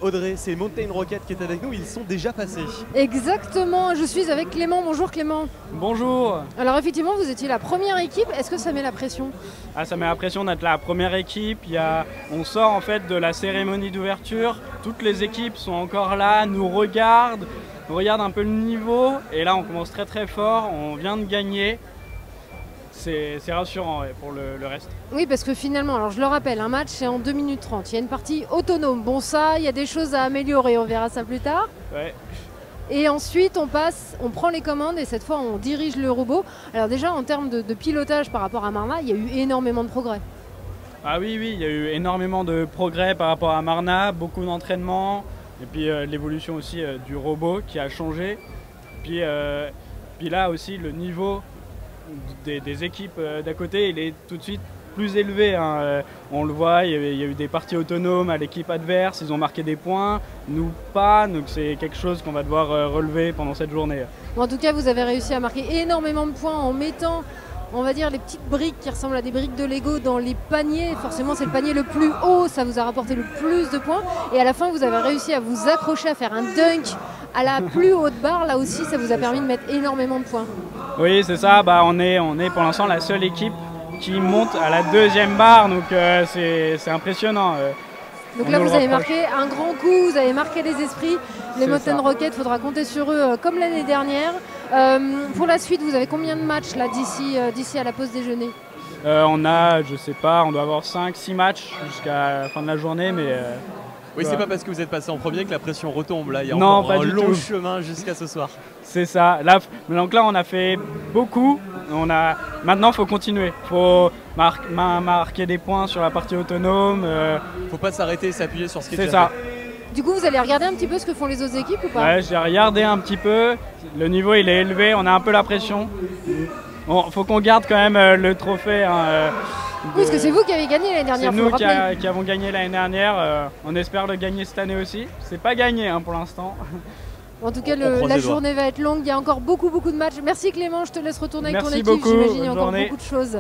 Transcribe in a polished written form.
Audrey, c'est Mountain Rocket qui est avec nous, ils sont déjà passés. Exactement, je suis avec Clément. Bonjour Clément. Bonjour. Alors effectivement, vous étiez la première équipe, est-ce que ça met la pression? Ça met la pression d'être la première équipe. On sort en fait de la cérémonie d'ouverture, toutes les équipes sont encore là, nous regardent, un peu le niveau, et là on commence très très fort, on vient de gagner. C'est rassurant pour le reste. Oui, parce que finalement, alors je le rappelle, un match c'est en 2 minutes 30. Il y a une partie autonome. Bon, ça, il y a des choses à améliorer, on verra ça plus tard. Ouais. Et ensuite, on prend les commandes et cette fois, on dirige le robot. Alors déjà, en termes de pilotage par rapport à Marna, il y a eu énormément de progrès. Ah oui, il y a eu énormément de progrès par rapport à Marna, beaucoup d'entraînement, et puis l'évolution aussi du robot qui a changé. Puis là aussi, le niveau des équipes d'à côté, il est tout de suite plus élevé. On le voit, il y a eu des parties autonomes à l'équipe adverse, ils ont marqué des points, nous pas, donc c'est quelque chose qu'on va devoir relever pendant cette journée. Bon, en tout cas, vous avez réussi à marquer énormément de points en mettant, on va dire, les petites briques qui ressemblent à des briques de Lego dans les paniers. Forcément, c'est le panier le plus haut, ça vous a rapporté le plus de points. Et à la fin, vous avez réussi à vous accrocher, à faire un dunk à la plus haute barre. Là aussi, ça vous a permis de mettre énormément de points. Oui, c'est ça. On est pour l'instant la seule équipe qui monte à la 2e barre, donc c'est impressionnant. Donc là, vous avez marqué un grand coup, vous avez marqué les esprits. Les Mountain Rocket, il faudra compter sur eux comme l'année dernière. Pour la suite, vous avez combien de matchs là d'ici à la pause déjeuner? On a, je sais pas, on doit avoir 5-6 matchs jusqu'à la fin de la journée, mais... Oui, c'est pas parce que vous êtes passé en premier que la pression retombe. Là, il y a non, encore un long chemin jusqu'à ce soir. C'est ça. Donc là, on a fait beaucoup. Maintenant, il faut continuer. Il faut marquer des points sur la partie autonome. Faut pas s'arrêter et s'appuyer sur ce qui est déjà ça. Fait. Du coup, vous allez regarder un petit peu ce que font les autres équipes ou pas? Ouais, j'ai regardé un petit peu. Le niveau, il est élevé. On a un peu la pression. Bon, faut qu'on garde quand même le trophée. Oui, parce que c'est vous qui avez gagné l'année dernière. C'est nous qui avons gagné l'année dernière. On espère le gagner cette année aussi. C'est pas gagné pour l'instant. En tout cas, la journée va être longue. Il y a encore beaucoup de matchs. Merci Clément, je te laisse retourner avec ton équipe. J'imagine il y a encore beaucoup de choses.